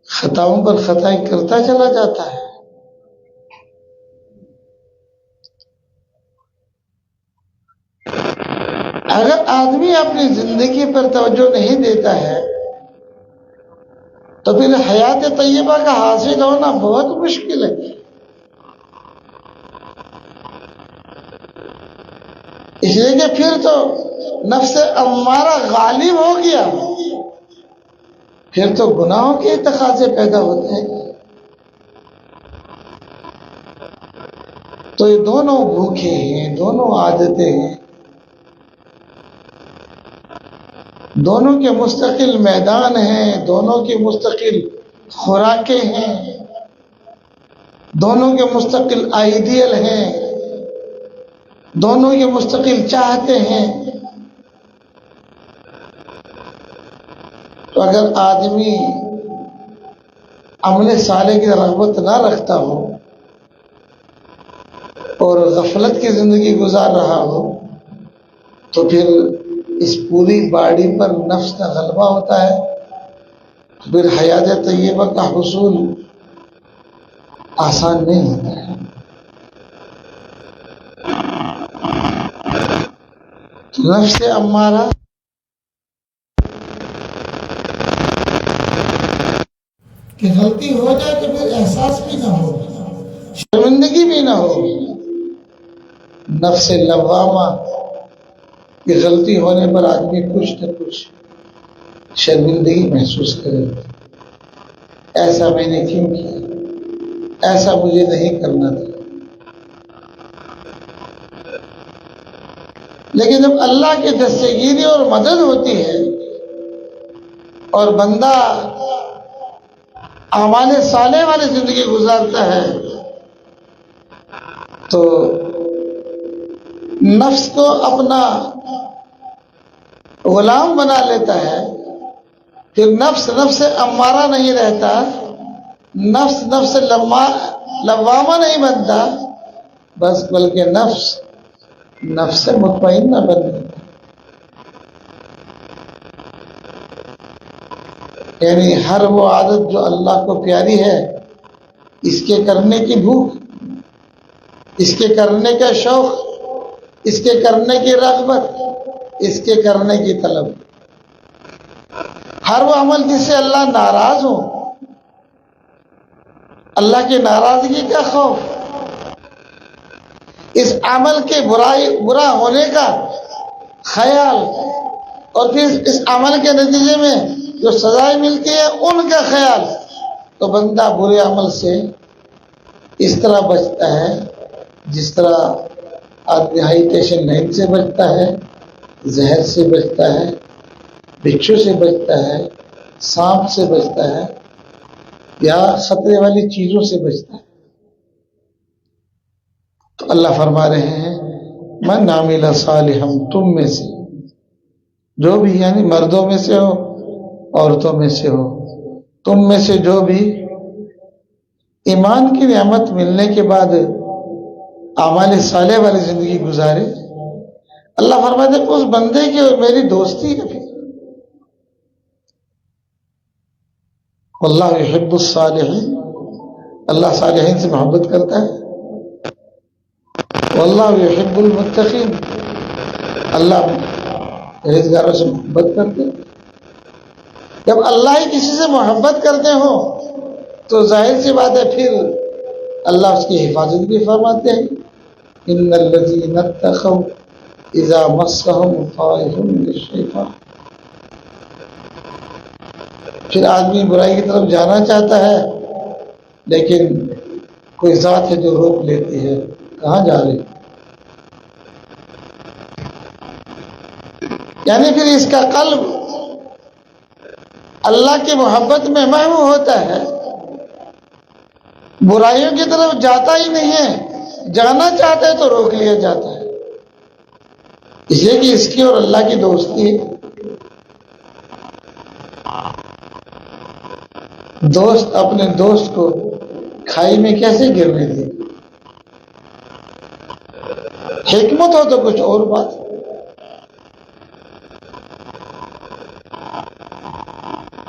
خطاؤں پر خطائیں کرتا چلا جاتا ہے. اگر آدمی اپنی زندگی پر توجہ نہیں دیتا ہے تو پھر حیات طیبہ کا حاصل ہونا بہت مشکل ہے. اس لیے کہ پھر تو نفس امارہ غالب ہو گیا، پھر تو گناہوں کے تقاضے پیدا ہوتے ہیں. تو یہ دونوں بھوکے ہیں، دونوں عادتیں ہیں، دونوں کے مستقل میدان ہیں، دونوں کی مستقل خوراکیں ہیں، دونوں کے مستقل آئیڈیل ہیں، دونوں کے مستقل چاہتے ہیں. تو اگر آدمی عمل صالح کی رغبت نہ رکھتا ہو اور غفلت کی زندگی گزار رہا ہو تو پھر اس پوری باڈی پر نفس کا غلبہ ہوتا ہے، پھر حیات طیبہ کا حصول آسان نہیں ہوتا ہے. نفس امارہ کہ غلطی ہو جائے تو پھر احساس بھی نہ ہو، شرمندگی بھی نہ ہو. نفس لوامہ کہ غلطی ہونے پر آدمی کچھ نہ کچھ شرمندگی محسوس کرے، ایسا میں نے کیوں کیا، ایسا مجھے نہیں کرنا تھا. لیکن جب اللہ کی دستگیری اور مدد ہوتی ہے اور بندہ اعمال صالح والی زندگی گزارتا ہے تو نفس کو اپنا غلام بنا لیتا ہے. پھر نفس امارہ نہیں رہتا، نفس لوامہ نہیں بنتا، بس بلکہ نفس مطمئنہ بن جاتا. یعنی ہر وہ عادت جو اللہ کو پیاری ہے، اس کے کرنے کی بھوک، اس کے کرنے کا شوق، اس کے کرنے کی رغبت، اس کے کرنے کی طلب، ہر وہ عمل جس سے اللہ ناراض ہو، اللہ کی ناراضگی کا خوف، اس عمل کے برا ہونے کا خیال، اور پھر اس عمل کے نتیجے میں جو سزائیں ملتی ہے ان کا خیال، تو بندہ برے عمل سے اس طرح بچتا ہے جس طرح آدمی ہائی ٹینشن لائن سے بچتا ہے، زہر سے بچتا ہے، بچھو سے بچتا ہے، سانپ سے بچتا ہے، یا خطرے والی چیزوں سے بچتا ہے. تو اللہ فرما رہے ہیں من عمل صالحا، تم میں سے جو بھی، یعنی مردوں میں سے ہو عورتوں میں سے ہو، تم میں سے جو بھی ایمان کی نعمت ملنے کے بعد اعمال صالح والی زندگی گزارے، اللہ فرماتے ہیں اس بندے کی اور میری دوستی ہے. پھر واللہ یحب الصالحین، اللہ صالحین سے محبت کرتا ہے. واللہ یحب المتقین، اللہ پرہیزگاروں سے محبت کرتے ہیں. جب اللہ ہی کسی سے محبت کرتے ہو تو ظاہر سی بات ہے پھر اللہ اس کی حفاظت بھی فرماتے ہیں. ان الذین اتقوا اذا مسهم طائف من الشیطان، پھر آدمی برائی کی طرف جانا چاہتا ہے لیکن کوئی ذات ہے جو روک لیتی ہے، کہاں جا رہی، یعنی پھر اس کا قلب اللہ کی محبت میں محو ہوتا ہے، برائیوں کی طرف جاتا ہی نہیں ہے، جانا چاہتا ہے تو روک لیا جاتا ہے. اس لیے کہ اس کی اور اللہ کی دوستی ہے. دوست اپنے دوست کو کھائی میں کیسے گرنے دے، حکمت ہو تو کچھ اور بات.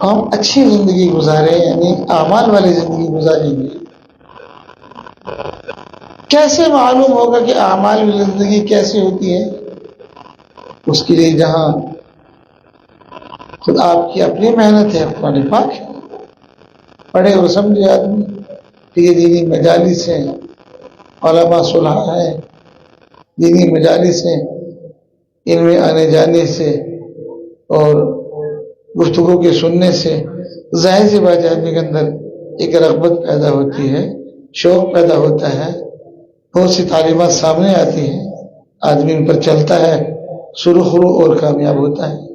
ہم اچھی زندگی گزاریں، یعنی اعمال والی زندگی گزاریں گے، کیسے معلوم ہوگا کہ اعمال والی زندگی کیسی ہوتی ہے؟ اس کے لیے جہاں خود آپ کی اپنی محنت ہے، قرآن پاک ہے، پڑھے اور سمجھے آدمی، یہ دینی مجالس ہیں، علماء صلحاء ہیں، دینی مجالس ہیں، ان میں آنے جانے سے اور گفتگو کے سننے سے ظاہر سی بات ہے آدمی کے اندر ایک رغبت پیدا ہوتی ہے، شوق پیدا ہوتا ہے، بہت سی تعلیمات سامنے آتی ہیں، آدمی ان پر چلتا ہے، سرخ رو اور کامیاب ہوتا ہے۔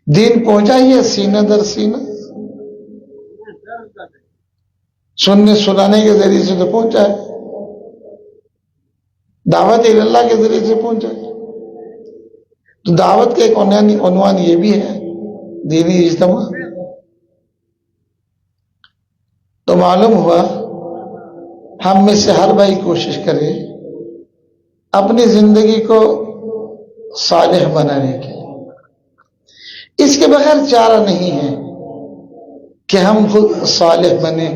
دین پہنچا ہی ہے سینہ در سینہ، سننے سنانے کے ذریعے سے تو پہنچا ہے، دعوت اللہ کے ذریعے سے پہنچا ہے۔ تو دعوت کا ایک عنوان یہ بھی ہے دینی اجتماع۔ تو معلوم ہوا ہم میں سے ہر بھائی کوشش کرے اپنی زندگی کو صالح بنانے کی، اس کے بغیر چارہ نہیں ہے کہ ہم خود صالح بنے،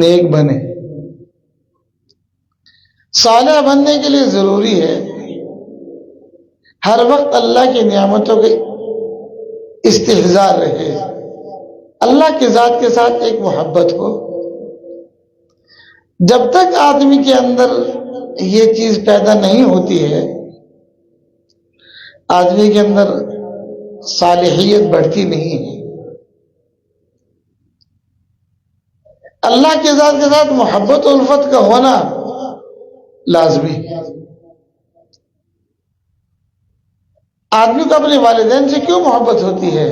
نیک بنے۔ صالح بننے کے لیے ضروری ہے ہر وقت اللہ کی نعمتوں کے استحضار رہے، اللہ کی ذات کے ساتھ ایک محبت ہو۔ جب تک آدمی کے اندر یہ چیز پیدا نہیں ہوتی ہے، آدمی کے اندر صالحیت بڑھتی نہیں ہے۔ اللہ کی ذات کے ساتھ محبت و الفت کا ہونا لازمی ہے۔ آدمی کو اپنے والدین سے کیوں محبت ہوتی ہے؟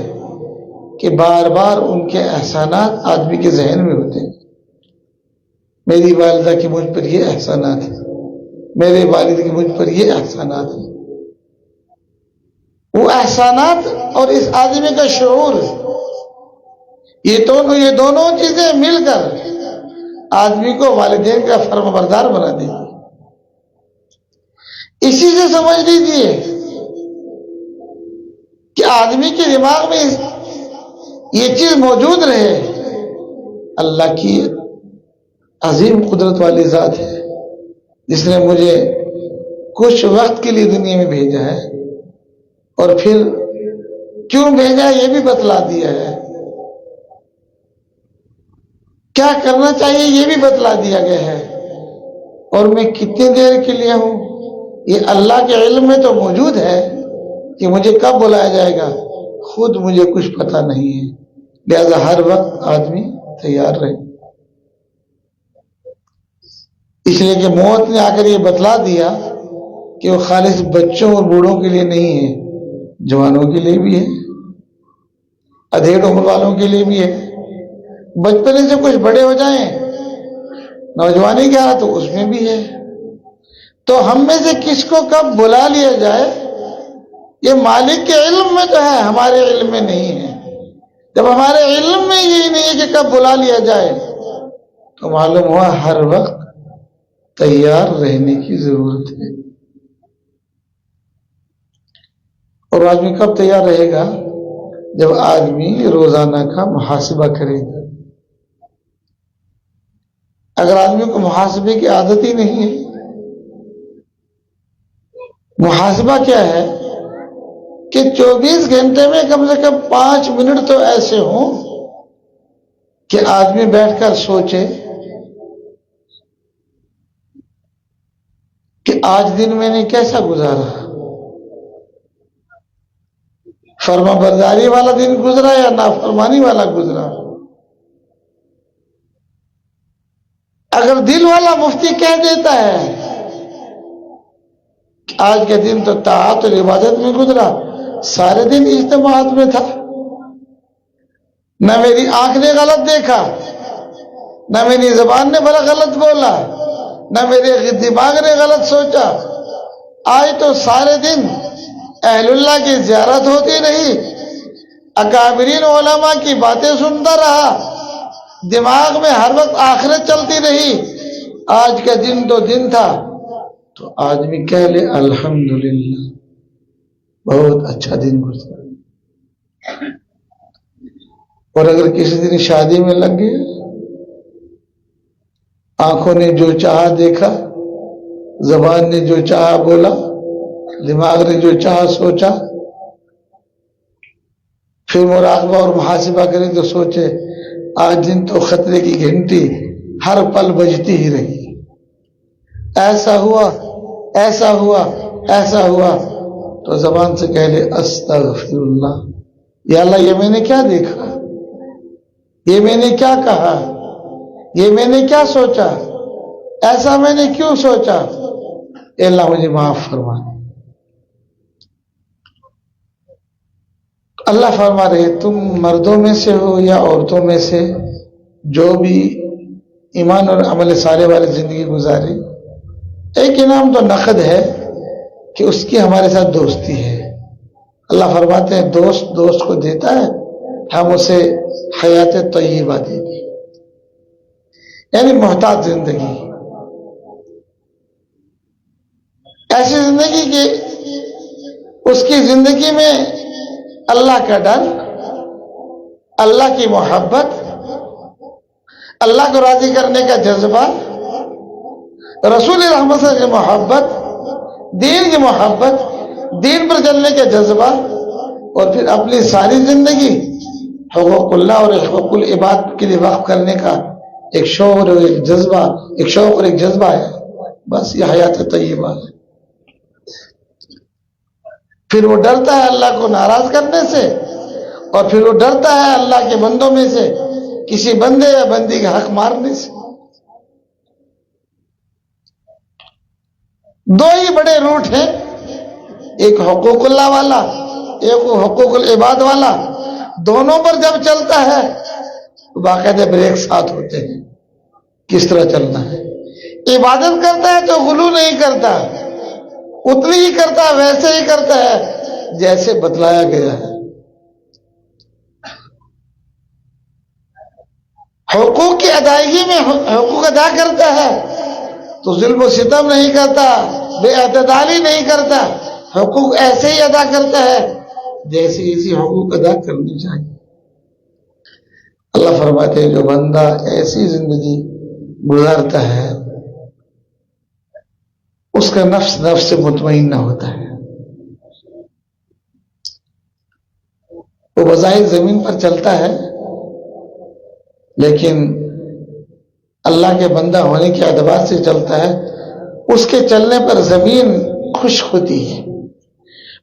کہ بار بار ان کے احسانات آدمی کے ذہن میں ہوتے ہیں۔ میری والدہ کی مجھ پر یہ احسانات ہیں، میرے والد کی مجھ پر یہ احسانات ہیں۔ وہ احسانات اور اس آدمی کا شعور، یہ دونوں چیزیں مل کر آدمی کو والدین کا فرمانبردار بنا دیں گی۔ اسی سے سمجھ لیجیے کہ آدمی کے دماغ میں یہ چیز موجود رہے، اللہ کی عظیم قدرت والی ذات ہے جس نے مجھے کچھ وقت کے لیے دنیا میں بھیجا ہے، اور پھر کیوں بھیجا یہ بھی بتلا دیا ہے، کیا کرنا چاہیے یہ بھی بتلا دیا گیا ہے، اور میں کتنی دیر کے لیے ہوں یہ اللہ کے علم میں تو موجود ہے کہ مجھے کب بلایا جائے گا خود مجھے کچھ پتہ نہیں ہے۔ لہذا ہر وقت آدمی تیار رہے، اس لیے کہ موت نے آ کر یہ بتلا دیا کہ وہ خالص بچوں اور بوڑھوں کے لیے نہیں ہے، جوانوں کے لیے بھی ہے، ادھیڑ عمر والوں کے لیے بھی ہے۔ بچپنے سے کچھ بڑے ہو جائیں، نوجوانی کیا تو اس میں بھی ہے۔ تو ہم میں سے کس کو کب بلا لیا جائے یہ مالک کے علم میں تو ہے، ہمارے علم میں نہیں ہے۔ جب ہمارے علم میں یہی نہیں ہے کہ کب بلا لیا جائے تو معلوم ہوا ہر وقت تیار رہنے کی ضرورت ہے۔ اور آدمی کب تیار رہے گا؟ جب آدمی روزانہ کا محاسبہ کرے گا۔ اگر آدمی کو محاسبے کی عادت ہی نہیں ہے، محاسبہ کیا ہے کہ 24 گھنٹے میں کم سے کم 5 منٹ تو ایسے ہوں کہ آدمی بیٹھ کر سوچے کہ آج دن میں نے کیسا گزارا، فرما برداری والا دن گزرا یا نافرمانی والا گزرا۔ اگر دل والا مفتی کہہ دیتا ہے کہ آج کا دن تو طاعت اور عبادت میں گزرا، سارے دن اجتماعات میں تھا، نہ میری آنکھ نے غلط دیکھا، نہ میری زبان نے بڑا غلط بولا، نہ میرے دماغ نے غلط سوچا، آج تو سارے دن اہل اللہ کی زیارت ہوتی رہی، اکابرین علماء کی باتیں سنتا رہا، دماغ میں ہر وقت آخرت چلتی رہی، آج کا دن تو دن تھا۔ تو آدمی کہہ لے الحمدللہ بہت اچھا دن گزرا۔ اور اگر کسی دن شادی میں لگ گئے، آنکھوں نے جو چاہا دیکھا، زبان نے جو چاہا بولا، دماغ نے جو چاہا سوچا، پھر مراقبہ اور محاسبہ کرے تو سوچے آج دن تو خطرے کی گھنٹی ہر پل بجتی ہی رہی، ایسا ہوا ایسا ہوا ایسا ہوا، تو زبان سے کہہ لے استغفر اللہ، یا اللہ یہ میں نے کیا دیکھا، یہ میں نے کیا کہا، یہ میں نے کیا سوچا، ایسا میں نے کیوں سوچا، اے اللہ مجھے معاف فرما۔ اللہ فرما رہے تم مردوں میں سے ہو یا عورتوں میں سے جو بھی ایمان اور عمل صالح والی زندگی گزارے، ایک انعام تو نقد ہے کہ اس کی ہمارے ساتھ دوستی ہے۔ اللہ فرماتے ہیں دوست دوست کو دیتا ہے، ہم اسے حیات طیبہ دیں گے، یعنی محتاط زندگی، ایسی زندگی کہ اس کی زندگی میں اللہ کا ڈر، اللہ کی محبت، اللہ کو راضی کرنے کا جذبہ، رسول رحمت صلی اللہ علیہ وسلم کی محبت، دین کی محبت، دین پر چلنے کا جذبہ، اور پھر اپنی ساری زندگی حقوق اللہ اور حقوق العباد کے لیے وقف کرنے کا ایک شوق اور ایک جذبہ، ایک شوق اور ایک جذبہ ہے، بس یہ حیات طیبہ ہے۔ پھر وہ ڈرتا ہے اللہ کو ناراض کرنے سے، اور پھر وہ ڈرتا ہے اللہ کے بندوں میں سے کسی بندے یا بندی کا حق مارنے سے۔ دو ہی بڑے روٹ ہیں، ایک حقوق اللہ والا، ایک حقوق العباد والا، دونوں پر جب چلتا ہے تو باقاعدہ بریک ساتھ ہوتے ہیں، کس طرح چلنا ہے۔ عبادت کرتا ہے تو غلو نہیں کرتا، اتنی ہی کرتا ہے، ویسے ہی کرتا ہے جیسے بتلایا گیا ہے۔ حقوق کی ادائیگی میں حقوق ادا کرتا ہے تو ظلم و ستم نہیں کرتا، بے اعتدالی نہیں کرتا، حقوق ایسے ہی ادا کرتا ہے جیسے اسی حقوق ادا کرنی چاہیے۔ اللہ فرماتے ہیں جو بندہ ایسی زندگی گزارتا ہے اس کا نفس نفس سے مطمئن نہ ہوتا ہے، وہ بظاہر زمین پر چلتا ہے لیکن اللہ کے بندہ ہونے کے اعتبار سے چلتا ہے، اس کے چلنے پر زمین خوش ہوتی ہے،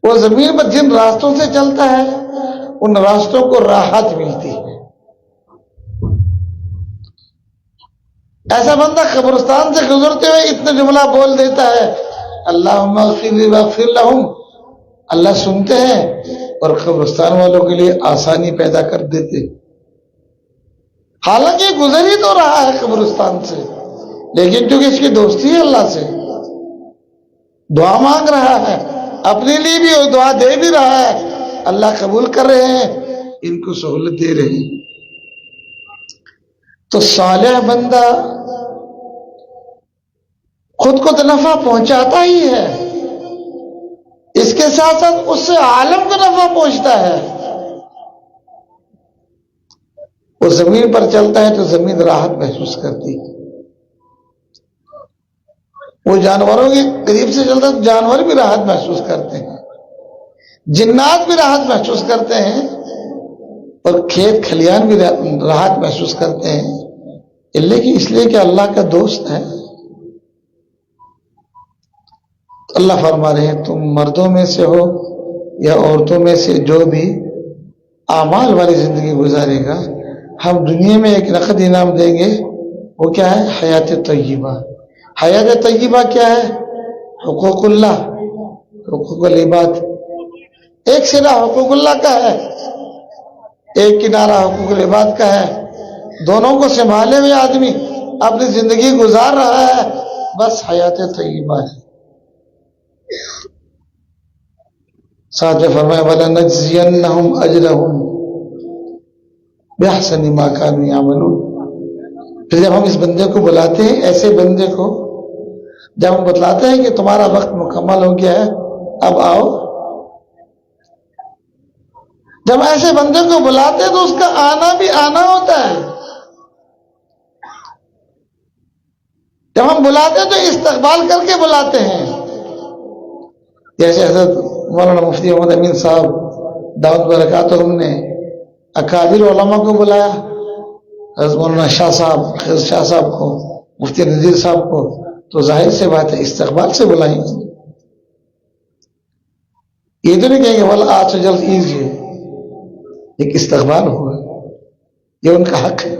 وہ زمین پر جن راستوں سے چلتا ہے ان راستوں کو راحت ملتی ہے۔ ایسا بندہ قبرستان سے گزرتے ہوئے اتنا جملہ بول دیتا ہے اللہم اغفر لی واغفر لہم، اللہ سنتے ہیں اور قبرستان والوں کے لیے آسانی پیدا کر دیتے، حالانکہ گزر ہی تو رہا ہے قبرستان سے، لیکن کیونکہ اس کی دوستی ہے اللہ سے، دعا مانگ رہا ہے، اپنے لیے بھی اور دعا دے بھی رہا ہے، اللہ قبول کر رہے ہیں، ان کو سہولت دے رہے ہیں۔ تو صالح بندہ خود کو تو نفع پہنچاتا ہی ہے، اس کے ساتھ ساتھ اس سے عالم کو نفع پہنچتا ہے۔ وہ زمین پر چلتا ہے تو زمین راحت محسوس کرتی ہے، وہ جانوروں کے قریب سے چلتا ہے تو جانور بھی راحت محسوس کرتے ہیں، جنات بھی راحت محسوس کرتے ہیں، اور کھیت کھلیان بھی راحت محسوس کرتے ہیں، لیکن اس لیے کہ اللہ کا دوست ہے۔ اللہ فرما رہے ہیں تم مردوں میں سے ہو یا عورتوں میں سے جو بھی اعمال والی زندگی گزارے گا، ہم دنیا میں ایک نقد انعام دیں گے، وہ کیا ہے؟ حیات طیبہ۔ حیات طیبہ کیا ہے؟ حقوق اللہ، حقوق العباد۔ ایک سرا حقوق اللہ کا ہے، ایک کنارہ حقوق العباد کا ہے، دونوں کو سنبھالے ہوئے آدمی اپنی زندگی گزار رہا ہے، بس حیات طیبہ ہے۔ ساتھ میں فرمایا وَلَنَجْزِيَنَّهُمْ أَجْرَهُمْ بِأَحْسَنِ مَا كَانُوا يَعْمَلُونَ۔ پھر جب ہم اس بندے کو بلاتے ہیں، ایسے بندے کو جب ہم بتلاتے ہیں کہ تمہارا وقت مکمل ہو گیا ہے، اب آؤ، جب ایسے بندے کو بلاتے ہیں تو اس کا آنا بھی آنا ہوتا ہے. جب ہم بلاتے ہیں تو استقبال کر کے بلاتے ہیں. جیسے حضرت مولانا مفتی محمد امین صاحب دعوت برکاتہم نے اکابر علماء کو بلایا، حضرت مولانا شاہ صاحب کو، مفتی نذیر صاحب کو، تو ظاہر سے بات ہے استقبال سے بلائیں گے. یہ تو نہیں کہیں گے والا آج سے جلد کیجیے، ایک استقبال ہوگا، یہ ان کا حق ہے.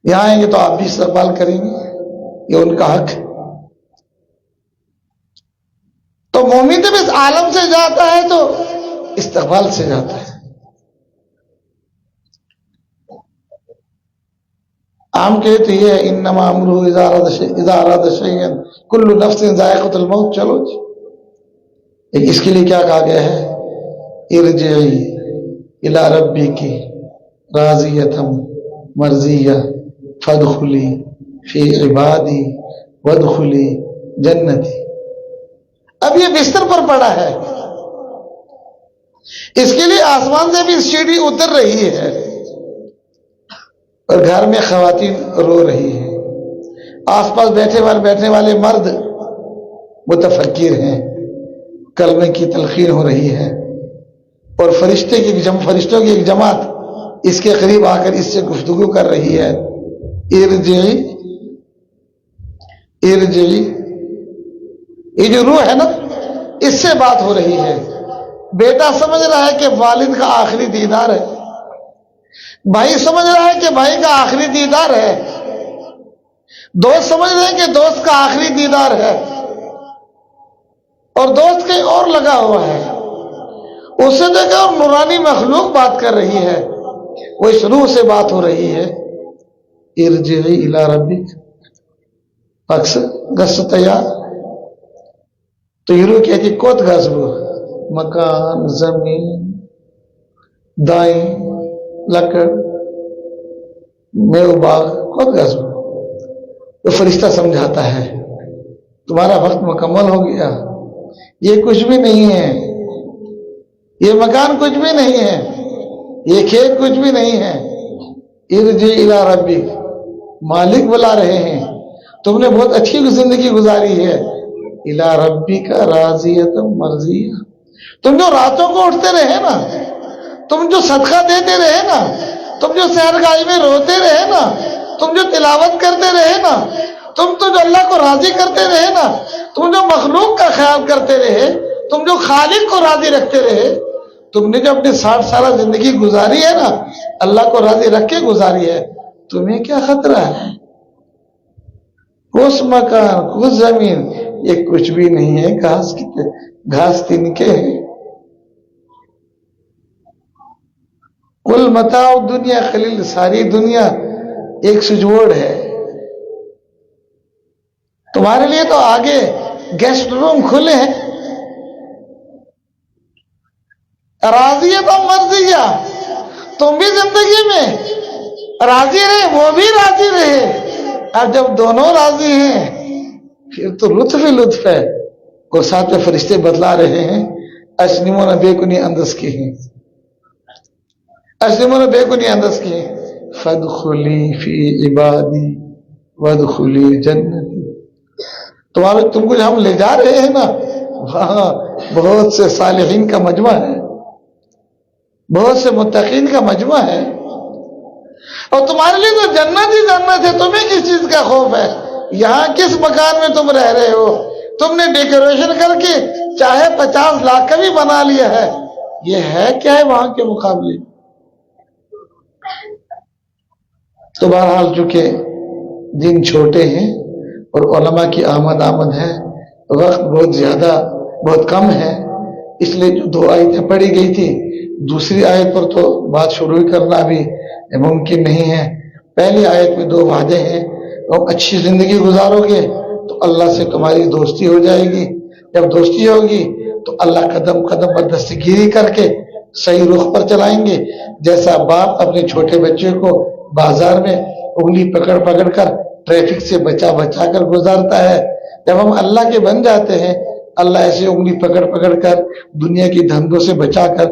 یہاں آئیں گے تو آپ بھی استقبال کریں گے، یہ ان کا حق ہے. تو مومن جب اس عالم سے جاتا ہے تو استقبال سے جاتا ہے. عام کہے تو یہ ہے انما امرہ اذا اراد شیئا کل نفس ذائقۃ الموت. چلو جی، ایک اس کے لیے کیا کہا گیا ہے؟ ارجعی الی ربک راضیۃ مرضیہ فادخلی فی عبادی وادخلی جنتی. اب یہ بستر پر پڑا ہے، اس کے لیے آسمان سے بھی سیڑھی اتر رہی ہے اور گھر میں خواتین رو رہی ہیں، آس پاس بیٹھنے والے مرد متفکر ہیں، کلمے کی تلقین ہو رہی ہے، اور فرشتوں کی ایک جماعت اس کے قریب آ کر اس سے گفتگو کر رہی ہے. ارجعی، یہ جو روح ہے نا، اس سے بات ہو رہی ہے. بیٹا سمجھ رہا ہے کہ والد کا آخری دیدار ہے، بھائی سمجھ رہا ہے کہ بھائی کا آخری دیدار ہے، دوست سمجھ رہے ہیں کہ دوست کا آخری دیدار ہے، اور دوست کہیں اور لگا ہوا ہے. اس سے دیکھا اور نورانی مخلوق بات کر رہی ہے، وہ اس روح سے بات ہو رہی ہے. ارجعی الی ربک پکس گس تیار. تو یہ روح کہتی کوت گزبو، مکان، زمین، دائیں، لکڑ، میو باغ، کوت گزبو. تو فرشتہ سمجھاتا ہے تمہارا وقت مکمل ہو گیا، یہ کچھ بھی نہیں ہے، یہ مکان کچھ بھی نہیں ہے، یہ کھیت کچھ بھی نہیں ہے. ارجع الی ربک، مالک بلا رہے ہیں، تم نے بہت اچھی زندگی گزاری ہے. الی ربک راضیۃ مرضیہ. تم جو راتوں کو اٹھتے رہے نا، تم جو صدقہ دیتے رہے نا، تم جو سحرگاہی میں روتے رہے نا، تم جو تلاوت کرتے رہے نا، تم تو جو اللہ کو راضی کرتے رہے نا، تم جو مخلوق کا خیال کرتے رہے، تم جو خالق کو راضی رکھتے رہے، تم نے جو اپنی 60 سالہ زندگی گزاری ہے نا، اللہ کو راضی رکھ کے گزاری ہے، تمہیں کیا خطرہ ہے؟ اس مکان، اس زمین، یہ کچھ بھی نہیں ہے، گھاس تنکے ہیں. کل متاع دنیا قلیل، ساری دنیا ایک سجوڑ ہے. تمہارے لیے تو آگے گیسٹ روم کھلے ہیں. راضیۃ مرضیہ، تم بھی زندگی میں راضی رہے، وہ بھی راضی رہے. اب جب دونوں راضی ہیں پھر تو لطف ہی لطف ہے. اور ساتھ میں فرشتے بتلا رہے ہیں اشنمون بیکنی اندس کی ہیں، اشنمون بیکنی اندس کی ہیں. فادخلی فی عبادی وادخلی جنتی. تم کو ہم لے جا رہے ہیں نا، وہاں بہت سے صالحین کا مجمع ہے، بہت سے متقین کا مجمع ہے، اور تمہارے لیے تو جنت ہی جنت ہے. تمہیں کس چیز کا خوف ہے؟ یہاں کس مکان میں تم رہ رہے ہو؟ تم نے ڈیکوریشن کر کے چاہے 50 لاکھ کا بھی بنا لیا ہے، یہ ہے کیا ہے وہاں کے مقابلے؟ تو بہرحال چونکہ دن چھوٹے ہیں اور علماء کی آمد ہے، وقت بہت کم ہے، اس لیے جو 2 آیتیں پڑھی گئی تھی، دوسری آیت پر تو بات شروع کرنا بھی ممکن نہیں ہے. پہلی آیت میں 2 وعدے ہیں، اور اچھی زندگی گزارو گے تو اللہ سے تمہاری دوستی ہو جائے گی. جب دوستی ہوگی تو اللہ قدم قدم پر دستگیری کر کے صحیح رخ پر چلائیں گے. جیسا باپ اپنے چھوٹے بچے کو بازار میں انگلی پکڑ پکڑ کر ٹریفک سے بچا کر گزارتا ہے، جب ہم اللہ کے بن جاتے ہیں، اللہ ایسے انگلی پکڑ کر دنیا کی دھندوں سے بچا کر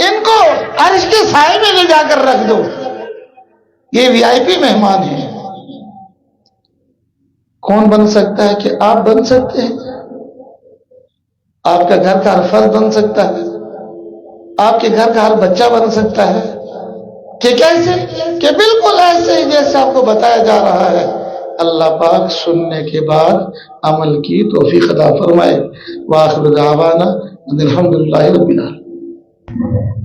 ان کو عرش کے سائے میں لے جا کر رکھ دو، یہ وی آئی پی مہمان ہیں۔ کون بن سکتا ہے؟ کہ آپ بن سکتے ہیں، آپ کا گھر کا ہر فرد بن سکتا ہے، آپ کے گھر کا ہر بچہ بن سکتا ہے۔ کہ کیسے؟ کہ بالکل ایسے ہی جیسے آپ کو بتایا جا رہا ہے۔ اللہ پاک سننے کے بعد عمل کی توفیق عطا فرمائے۔ وآخر دعوانا ان الحمدللہ رب العالمین۔